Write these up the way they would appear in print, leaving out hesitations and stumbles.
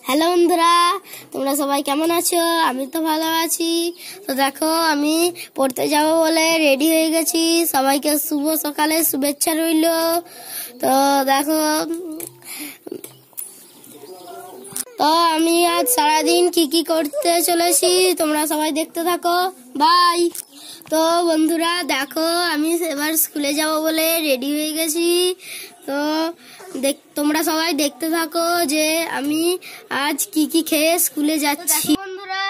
Hello বন্ধুরা, তোমরা সবাই কেমন আছো? আমি তো ভালো আছি। তো দেখো, আমি পড়তে যাব বলে রেডি হয়ে গেছি। সবাইকে শুভ সকালে শুভেচ্ছা রইল। তো দেখো, তো আমি আজ সারাদিন কি কি করতে চলেছি তোমরা সবাই দেখতে থাকো। বাই। তো বন্ধুরা দেখো, আমি এবার স্কুলে যাব বলে রেডি হয়ে গেছি। তো তোমরা সবাই দেখতে থাকো যে আমি আজ কি কি খেয়ে স্কুলে যাচ্ছি। বন্ধুরা,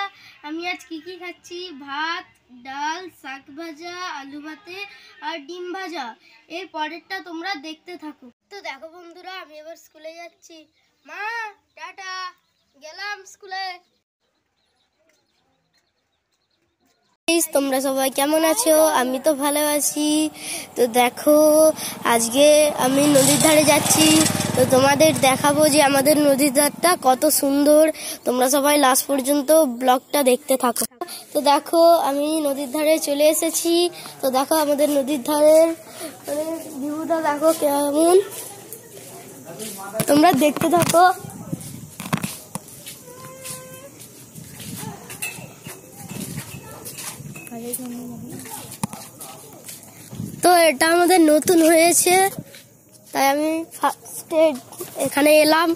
আমি আজ কি কি খাচ্ছি: ভাত, ডাল, শাক ভাজা, আলু ভাতে আর ডিম ভাজা। এর পরেরটা তোমরা দেখতে থাকো। তো দেখো বন্ধুরা, আমি এবার স্কুলে যাচ্ছি। মা, টাটা, গেলাম স্কুলে। তোমরা সবাই কেমন আছো? আমি তো ভালো আছি। তো দেখো, আজকে আমি নদীর ধারে যাচ্ছি। তো তোমাদের দেখাবো যে আমাদের নদীর ধারটা কত সুন্দর। তোমরা সবাই লাস্ট পর্যন্ত ব্লগটা দেখতে থাকো। তো দেখো, আমি নদীর ধারে চলে এসেছি। তো দেখো, আমাদের নদীর ধারের ভিউটা দেখো কেমন, তোমরা দেখতে থাকো। তো এটা আমাদের নতুন হয়েছে, তাই আমি ফার্স্টে এখানে এলাম।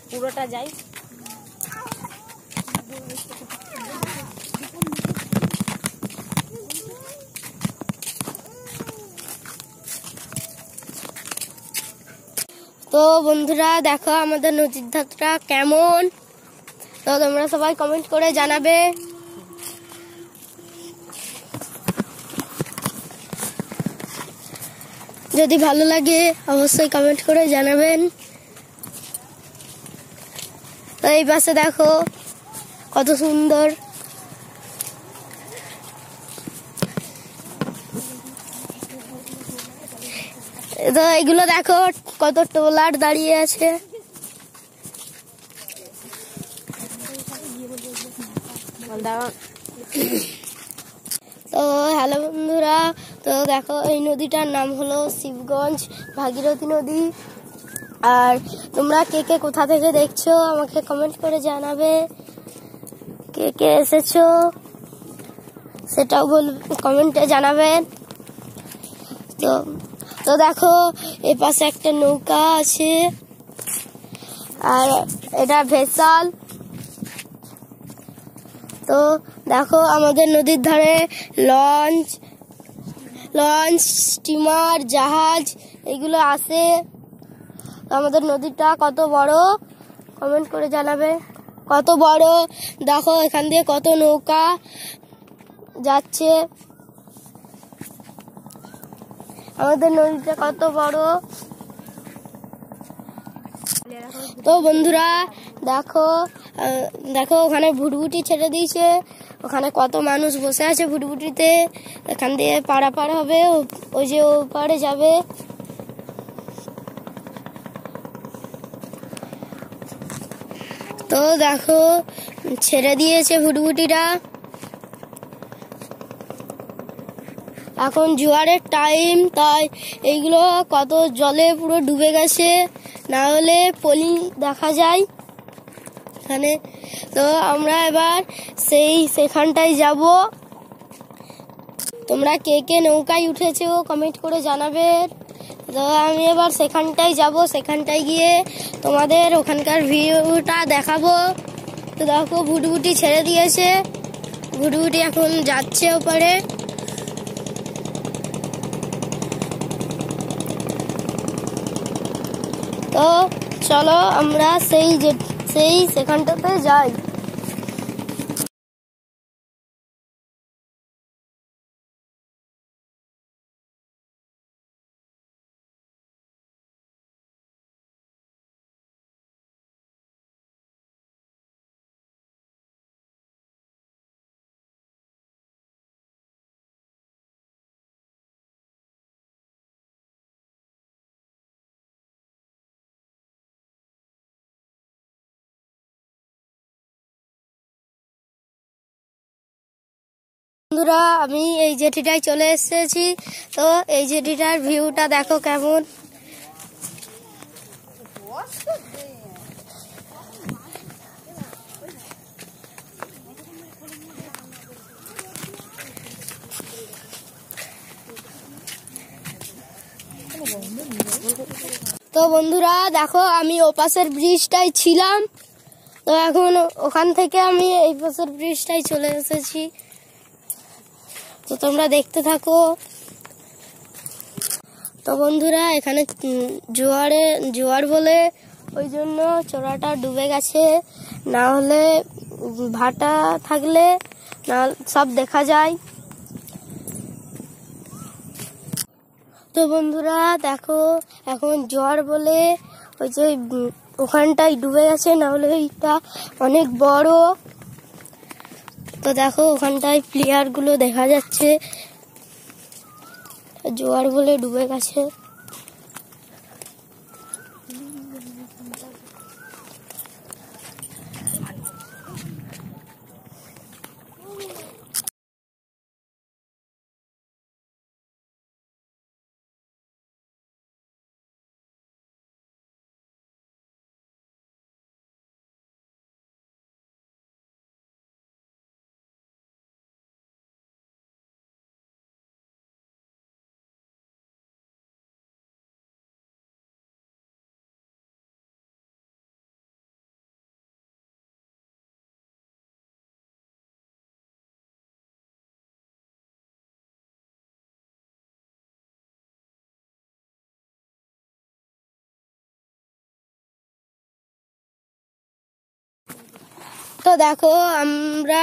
পুরোটা যাই। তো বন্ধুরা দেখো, আমাদের নদীর ধারটা কেমন, তো তোমরা সবাই কমেন্ট করে জানাবে। যদি ভালো লাগে অবশ্যই কমেন্ট করে জানাবেন। তো এই পাশে দেখো কত সুন্দর। তো এগুলো দেখো কত ট্রলার দাঁড়িয়ে আছে। তো হ্যালো বন্ধুরা, তো দেখো এই নদীটার নাম হলো শিবগঞ্জ ভাগীরথী নদী। আর তোমরা কে কে কোথা থেকে দেখছো আমাকে কমেন্ট করে জানাবে। কে কে এসেছো সেটাও কমেন্টে জানাবেন। তো তো দেখো, এ পাশে একটা নৌকা আছে, আর এটা ভেসাল। তো দেখো, আমাদের নদীর ধারে লঞ্চ, স্টিমার, জাহাজ এগুলো আছে। আমাদের নদীটা কত বড় কমেন্ট করে জানাবে। কত বড় দেখো, এখান দিয়ে কত নৌকা যাচ্ছে। আমাদের নদীটা কত বড়। তো বন্ধুরা দেখো, ওখানে ভুটভুটি ছেড়ে দিয়েছে। ওখানে কত মানুষ বসে আছে ভুটভুটিতে। এখান দিয়ে পারাপার হবে, ওই যে ওপারে যাবে। তো দেখো, ছেড়ে দিয়েছে ভুটভুটিটা। এখন জোয়ারের টাইম, তাই এইগুলো কত জলে পুরো ডুবে গেছে, না হলে পলি দেখা যায় এখানে। তো আমরা এবার সেখানটায় যাব। তোমরা কে কে নৌকায় উঠেছো কমেন্ট করে জানাবে। তো আমি এবার সেখানটায় যাব, সেখানটায় গিয়ে তোমাদের ওখানকার ভিউটা দেখাবো। তো দেখো, ভুটভুটি ছেড়ে দিয়েছে, ভুটভুটি এখন যাচ্ছে ওপারে। তো চলো আমরা সেখানটাতে যাই। বন্ধুরা আমি এই জেটিটায় চলে এসেছি। তো এই জেটিটার ভিউটা দেখো কেমন। তো বন্ধুরা দেখো আমি ওপাশের ব্রিজটাই ছিলাম, তো এখন ওখান থেকে আমি এই পাশের ব্রিজটাই চলে এসেছি। তো তোমরা দেখতে থাকো। তো বন্ধুরা এখানে জোয়ার বলে ওই জন্য চোরাটা ডুবে গেছে, না হলে ভাটা থাকলে না সব দেখা যায়। তো বন্ধুরা দেখো এখন জোয়ার বলে ওই যে ওখানটাই ডুবে গেছে, না হলে এটা অনেক বড়। তো দেখো ওখানটায় প্লেয়ার গুলো দেখা যাচ্ছে, জোয়ার বলে ডুবে গেছে। তো দেখো আমরা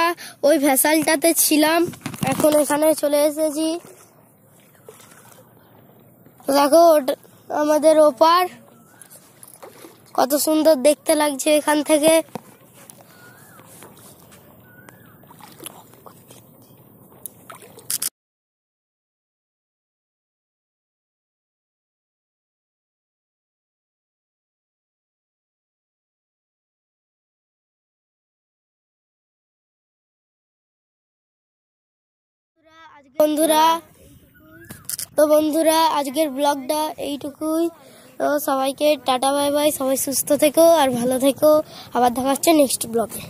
ওই ভেসালটাতে ছিলাম, এখন এখানে চলে এসেছি। তো দেখো আমাদের ওপার কত সুন্দর দেখতে লাগছে এখান থেকে। বন্ধুরা আজকের ব্লগটা এইটুকুই। তো সবাইকে টাটা বাই বাই, সবাই সুস্থ থেকো আর ভালো থেকো। আবার দেখা হচ্ছে নেক্সট ব্লগে।